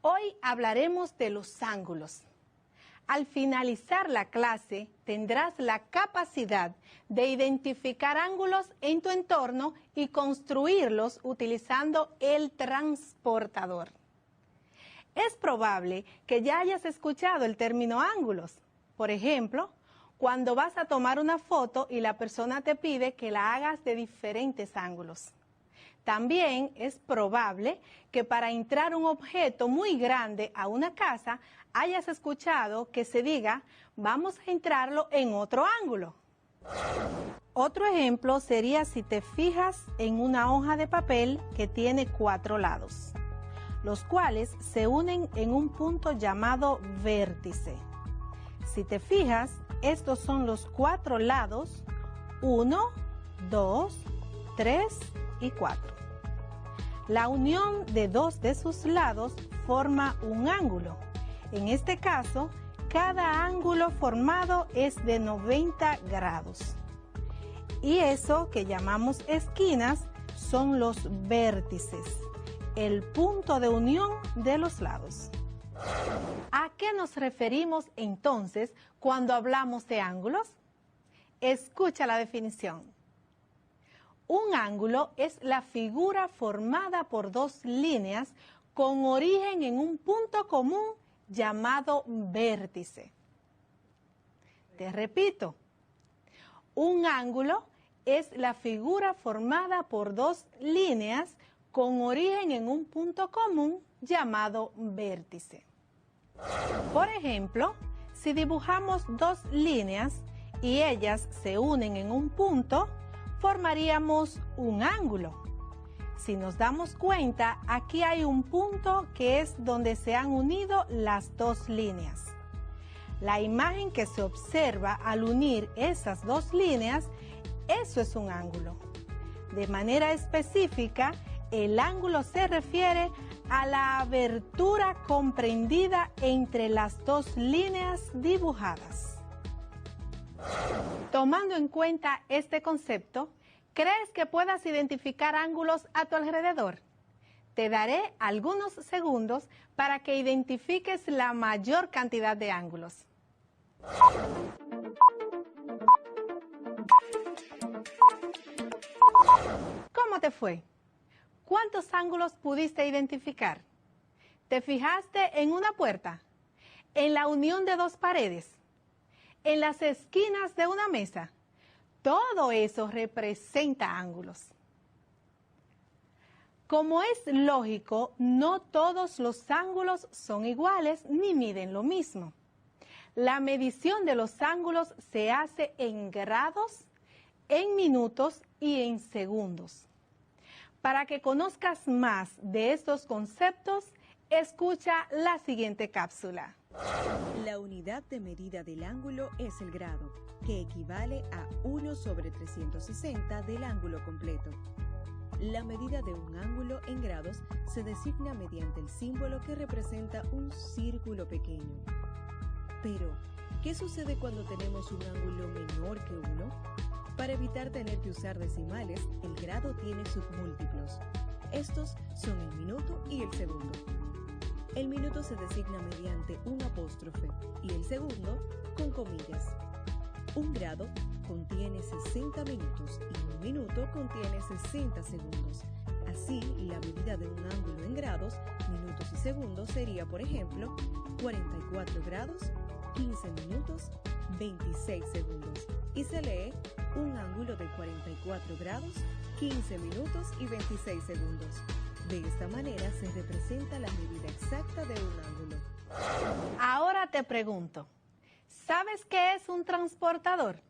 Hoy hablaremos de los ángulos. Al finalizar la clase, tendrás la capacidad de identificar ángulos en tu entorno y construirlos utilizando el transportador. Es probable que ya hayas escuchado el término ángulos. Por ejemplo, cuando vas a tomar una foto y la persona te pide que la hagas de diferentes ángulos. También es probable que para entrar un objeto muy grande a una casa hayas escuchado que se diga, vamos a entrarlo en otro ángulo. Otro ejemplo sería si te fijas en una hoja de papel que tiene 4 lados, los cuales se unen en un punto llamado vértice. Si te fijas, estos son los 4 lados, 1, 2, 3 y 4. La unión de 2 de sus lados forma un ángulo. En este caso, cada ángulo formado es de 90 grados. Y eso que llamamos esquinas son los vértices, el punto de unión de los lados. ¿A qué nos referimos entonces cuando hablamos de ángulos? Escucha la definición. Un ángulo es la figura formada por 2 líneas con origen en un punto común llamado vértice. Te repito, un ángulo es la figura formada por 2 líneas con origen en un punto común llamado vértice. Por ejemplo, si dibujamos 2 líneas y ellas se unen en un punto, formaríamos un ángulo. Si nos damos cuenta, aquí hay un punto que es donde se han unido las 2 líneas. La imagen que se observa al unir esas 2 líneas, eso es un ángulo. De manera específica, el ángulo se refiere a la abertura comprendida entre las 2 líneas dibujadas. Tomando en cuenta este concepto, ¿crees que puedas identificar ángulos a tu alrededor? Te daré algunos segundos para que identifiques la mayor cantidad de ángulos. ¿Cómo te fue? ¿Cuántos ángulos pudiste identificar? ¿Te fijaste en una puerta? ¿En la unión de 2 paredes? ¿En las esquinas de una mesa? Todo eso representa ángulos. Como es lógico, no todos los ángulos son iguales ni miden lo mismo. La medición de los ángulos se hace en grados, en minutos y en segundos. Para que conozcas más de estos conceptos, escucha la siguiente cápsula. La unidad de medida del ángulo es el grado, que equivale a 1/360 del ángulo completo. La medida de un ángulo en grados se designa mediante el símbolo que representa un círculo pequeño. Pero, ¿qué sucede cuando tenemos un ángulo menor que 1? Para evitar tener que usar decimales, el grado tiene submúltiplos. Estos son el minuto y el segundo. El minuto se designa mediante un apóstrofe y el segundo con comillas. Un grado contiene 60 minutos y un minuto contiene 60 segundos. Así, la medida de un ángulo en grados, minutos y segundos sería, por ejemplo, 44 grados, 15 minutos, 26 segundos. Y se lee un ángulo de 44 grados, 15 minutos y 26 segundos. De esta manera se representa la medida exacta de un ángulo. Ahora te pregunto, ¿sabes qué es un transportador?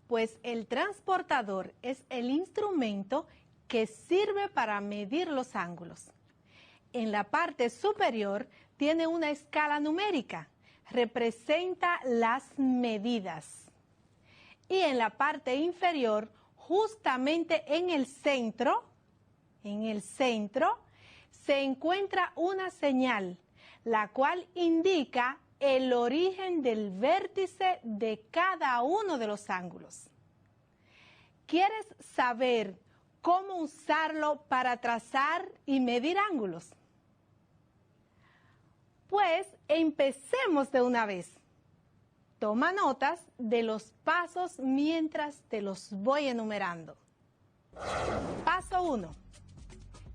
Pues el transportador es el instrumento que sirve para medir los ángulos. En la parte superior tiene una escala numérica, representa las medidas. Y en la parte inferior, justamente en el centro, se encuentra una señal, la cual indica el origen del vértice de cada uno de los ángulos. ¿Quieres saber cómo usarlo para trazar y medir ángulos? Pues empecemos de una vez. Toma notas de los pasos mientras te los voy enumerando. Paso 1.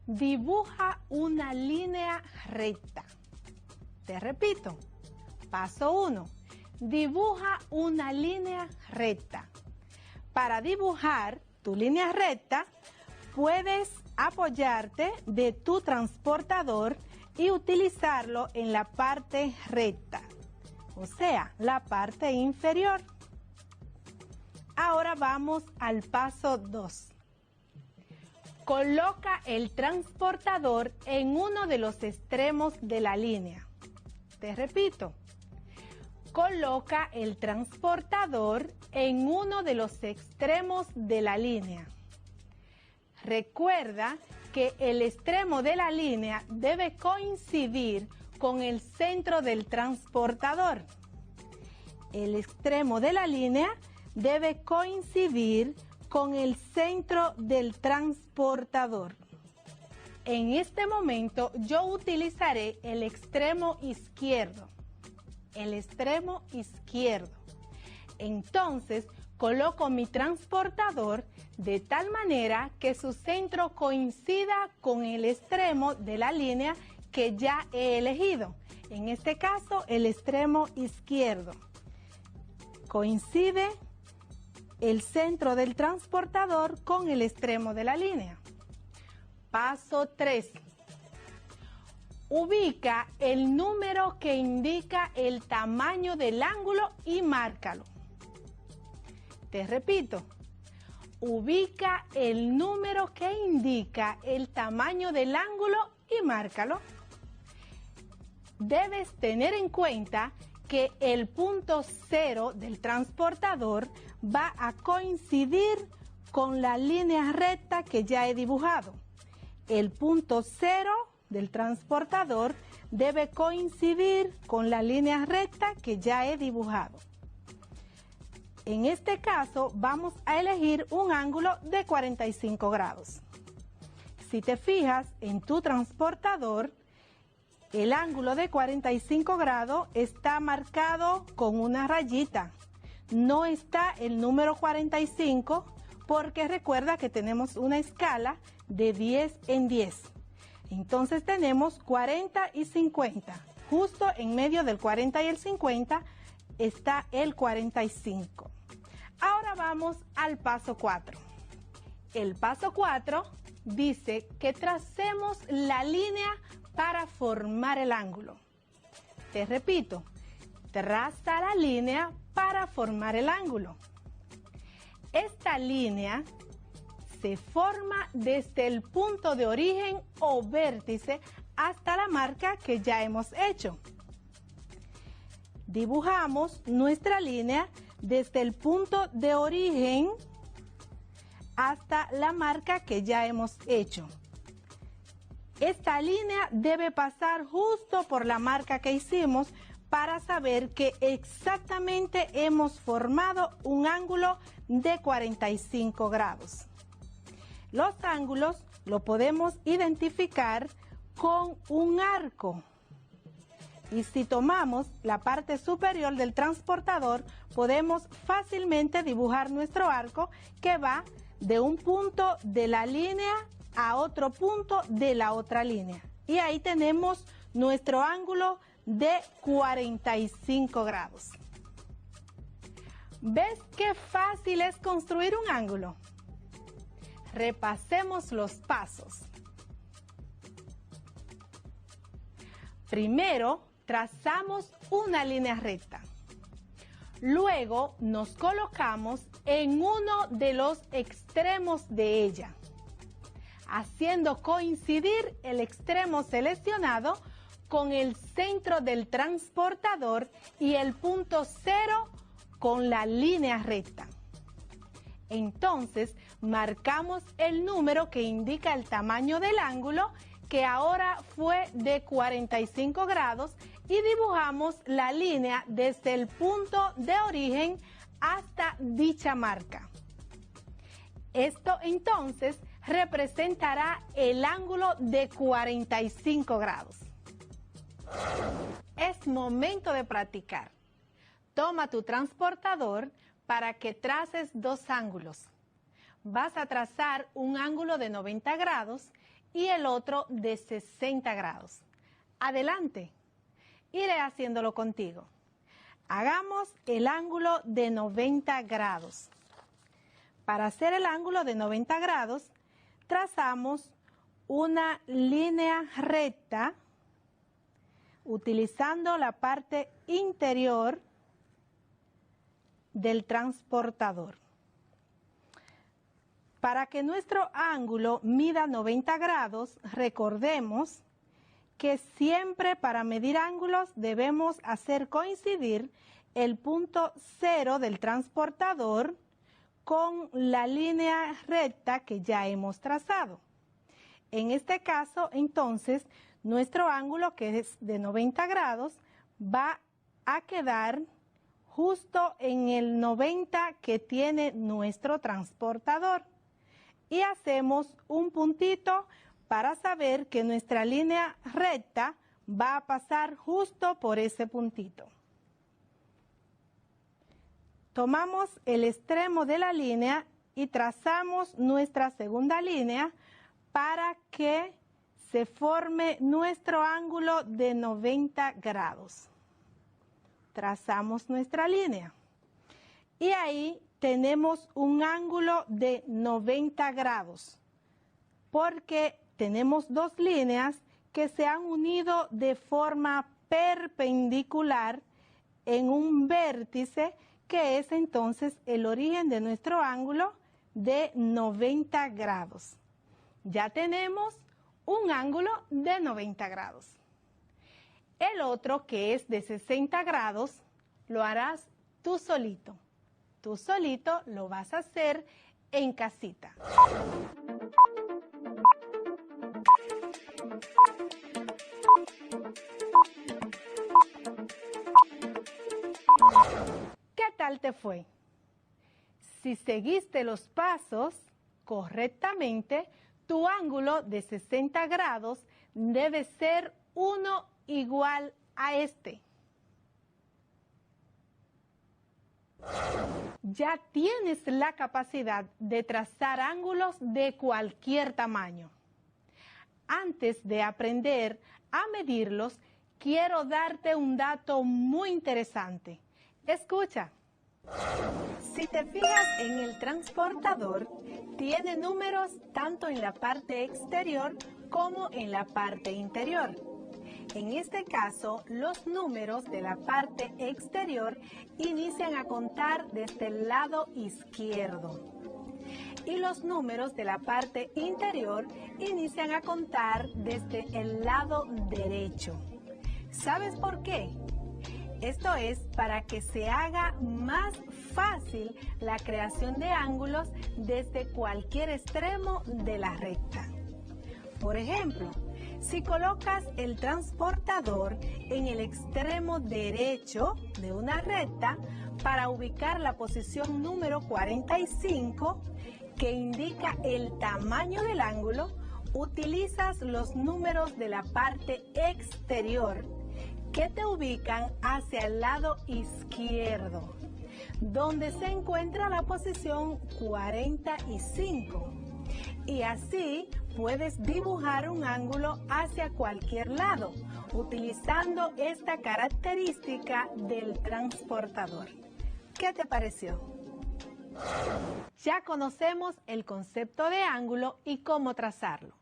Dibuja una línea recta. Te repito. Paso 1. Dibuja una línea recta. Para dibujar tu línea recta, puedes apoyarte de tu transportador y utilizarlo en la parte recta, o sea, la parte inferior. Ahora vamos al paso 2. Coloca el transportador en uno de los extremos de la línea. Te repito. Coloca el transportador en uno de los extremos de la línea. Recuerda que el extremo de la línea debe coincidir con el centro del transportador. El extremo de la línea debe coincidir con el centro del transportador. En este momento yo utilizaré el extremo izquierdo. El extremo izquierdo. Entonces, coloco mi transportador de tal manera que su centro coincida con el extremo de la línea que ya he elegido. En este caso, el extremo izquierdo. Coincide el centro del transportador con el extremo de la línea. Paso 3. Ubica el número que indica el tamaño del ángulo y márcalo. Te repito, ubica el número que indica el tamaño del ángulo y márcalo. Debes tener en cuenta que el punto 0 del transportador va a coincidir con la línea recta que ya he dibujado. El punto 0 del transportador debe coincidir con la línea recta que ya he dibujado. En este caso vamos a elegir un ángulo de 45 grados. Si te fijas en tu transportador, el ángulo de 45 grados está marcado con una rayita. No está el número 45 porque recuerda que tenemos una escala de 10 en 10. Entonces tenemos 40 y 50. Justo en medio del 40 y el 50 está el 45. Ahora vamos al paso 4. El paso 4 dice que tracemos la línea para formar el ángulo. Te repito, traza la línea para formar el ángulo. Esta línea se forma desde el punto de origen o vértice hasta la marca que ya hemos hecho. Dibujamos nuestra línea desde el punto de origen hasta la marca que ya hemos hecho. Esta línea debe pasar justo por la marca que hicimos para saber que exactamente hemos formado un ángulo de 45 grados. Los ángulos lo podemos identificar con un arco. Y si tomamos la parte superior del transportador, podemos fácilmente dibujar nuestro arco que va de un punto de la línea a otro punto de la otra línea. Y ahí tenemos nuestro ángulo de 45 grados. ¿Ves qué fácil es construir un ángulo? Repasemos los pasos. Primero, trazamos una línea recta. Luego, nos colocamos en uno de los extremos de ella, haciendo coincidir el extremo seleccionado con el centro del transportador y el punto 0 con la línea recta. Entonces, marcamos el número que indica el tamaño del ángulo, que ahora fue de 45 grados, y dibujamos la línea desde el punto de origen hasta dicha marca. Esto entonces representará el ángulo de 45 grados. Es es momento de practicar. Toma tu transportador para que traces dos ángulos. Vas a trazar un ángulo de 90 grados y el otro de 60 grados. Adelante. Iré haciéndolo contigo. Hagamos el ángulo de 90 grados. Para hacer el ángulo de 90 grados, trazamos una línea recta utilizando la parte interior del transportador. Para que nuestro ángulo mida 90 grados, recordemos que siempre para medir ángulos debemos hacer coincidir el punto cero del transportador con la línea recta que ya hemos trazado. En este caso, entonces, nuestro ángulo, que es de 90 grados, va a quedar justo en el 90 que tiene nuestro transportador. Y hacemos un puntito para saber que nuestra línea recta va a pasar justo por ese puntito. Tomamos el extremo de la línea y trazamos nuestra segunda línea para que se forme nuestro ángulo de 90 grados. Trazamos nuestra línea y ahí tenemos un ángulo de 90 grados porque tenemos dos líneas que se han unido de forma perpendicular en un vértice que es entonces el origen de nuestro ángulo de 90 grados. Ya tenemos un ángulo de 90 grados. El otro, que es de 60 grados, lo harás tú solito. Tú solito lo vas a hacer en casita. ¿Qué tal te fue? Si seguiste los pasos correctamente, tu ángulo de 60 grados debe ser uno igual a este. Ya tienes la capacidad de trazar ángulos de cualquier tamaño. Antes de aprender a medirlos, quiero darte un dato muy interesante. Escucha. Si te fijas en el transportador, tiene números tanto en la parte exterior como en la parte interior. En este caso, los números de la parte exterior inician a contar desde el lado izquierdo y los números de la parte interior inician a contar desde el lado derecho. ¿Sabes por qué? Esto es para que se haga más fácil la creación de ángulos desde cualquier extremo de la recta. Por ejemplo, si colocas el transportador en el extremo derecho de una recta para ubicar la posición número 45, que indica el tamaño del ángulo, utilizas los números de la parte exterior que te ubican hacia el lado izquierdo, donde se encuentra la posición 45. Y así puedes dibujar un ángulo hacia cualquier lado, utilizando esta característica del transportador. ¿Qué te pareció? Ya conocemos el concepto de ángulo y cómo trazarlo.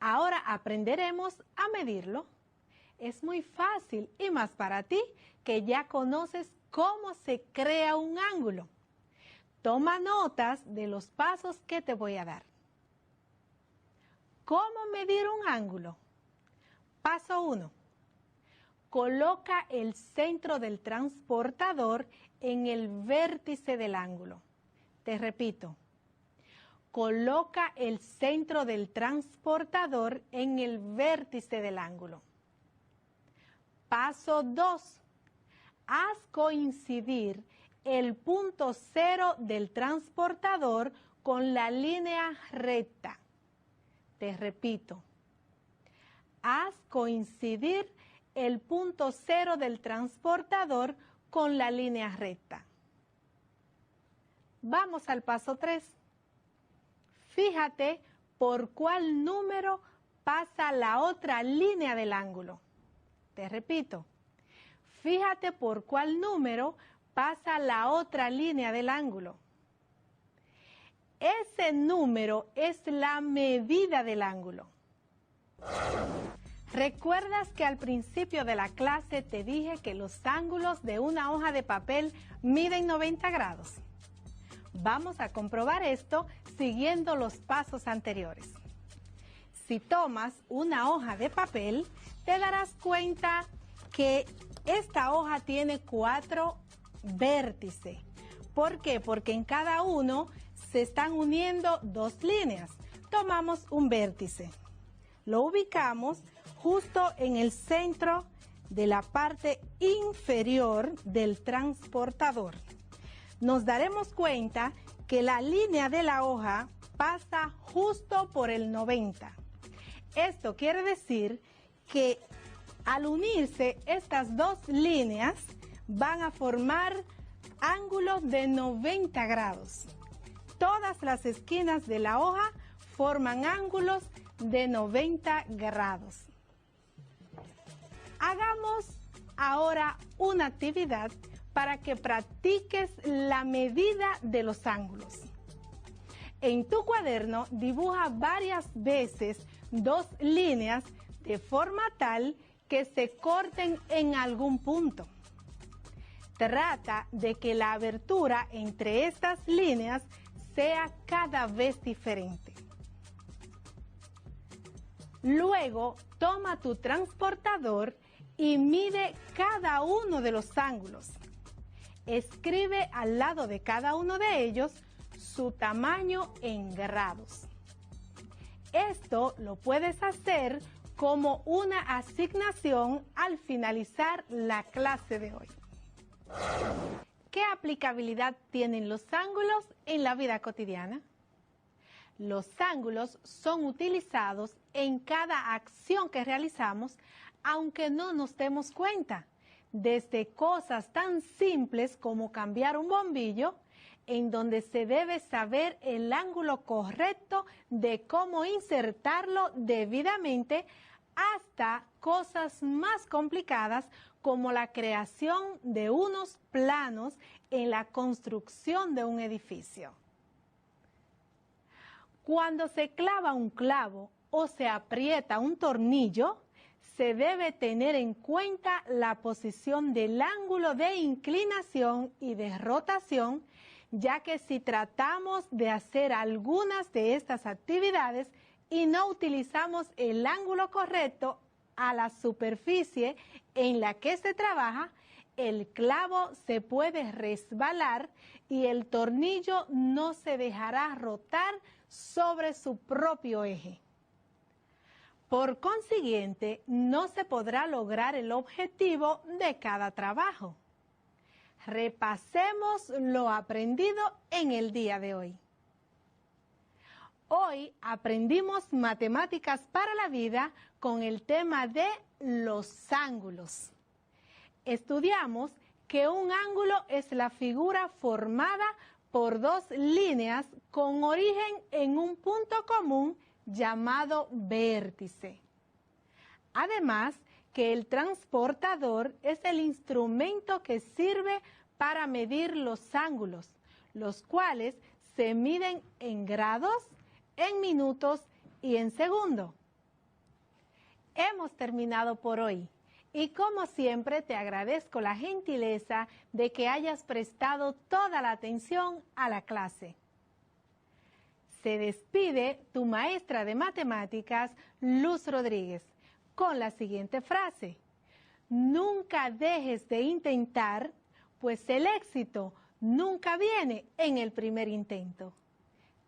Ahora aprenderemos a medirlo. Es muy fácil y más para ti que ya conoces cómo se crea un ángulo. Toma notas de los pasos que te voy a dar. ¿Cómo medir un ángulo? Paso 1. Coloca el centro del transportador en el vértice del ángulo. Te repito. Coloca el centro del transportador en el vértice del ángulo. Paso 2. Haz coincidir el punto cero del transportador con la línea recta. Te repito. Haz coincidir el punto cero del transportador con la línea recta. Vamos al paso 3. Fíjate por cuál número pasa la otra línea del ángulo. Te repito, fíjate por cuál número pasa la otra línea del ángulo. Ese número es la medida del ángulo. ¿Recuerdas que al principio de la clase te dije que los ángulos de una hoja de papel miden 90 grados? Vamos a comprobar esto siguiendo los pasos anteriores. Si tomas una hoja de papel, te darás cuenta que esta hoja tiene 4 vértices. ¿Por qué? Porque en cada uno se están uniendo 2 líneas. Tomamos un vértice, lo ubicamos justo en el centro de la parte inferior del transportador. Nos daremos cuenta que la línea de la hoja pasa justo por el 90. Esto quiere decir que al unirse estas 2 líneas van a formar ángulos de 90 grados. Todas las esquinas de la hoja forman ángulos de 90 grados. Hagamos ahora una actividad para que practiques la medida de los ángulos. En tu cuaderno dibuja varias veces 2 líneas de forma tal que se corten en algún punto. Trata de que la abertura entre estas líneas sea cada vez diferente. Luego, toma tu transportador y mide cada uno de los ángulos. Escribe al lado de cada uno de ellos su tamaño en grados. Esto lo puedes hacer como una asignación al finalizar la clase de hoy. ¿Qué aplicabilidad tienen los ángulos en la vida cotidiana? Los ángulos son utilizados en cada acción que realizamos, aunque no nos demos cuenta, desde cosas tan simples como cambiar un bombillo, en donde se debe saber el ángulo correcto de cómo insertarlo debidamente, hasta cosas más complicadas como la creación de unos planos en la construcción de un edificio. Cuando se clava un clavo o se aprieta un tornillo, se debe tener en cuenta la posición del ángulo de inclinación y de rotación, ya que si tratamos de hacer algunas de estas actividades y no utilizamos el ángulo correcto a la superficie en la que se trabaja, el clavo se puede resbalar y el tornillo no se dejará rotar sobre su propio eje. Por consiguiente, no se podrá lograr el objetivo de cada trabajo. Repasemos lo aprendido en el día de hoy. Hoy aprendimos matemáticas para la vida con el tema de los ángulos. Estudiamos que un ángulo es la figura formada por 2 líneas con origen en un punto común llamado vértice. Además, que el transportador es el instrumento que sirve para medir los ángulos, los cuales se miden en grados, en minutos y en segundos. Hemos terminado por hoy y como siempre te agradezco la gentileza de que hayas prestado toda la atención a la clase. Se despide tu maestra de matemáticas, Luz Rodríguez, con la siguiente frase: nunca dejes de intentar, pues el éxito nunca viene en el primer intento.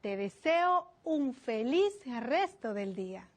Te deseo un feliz resto del día.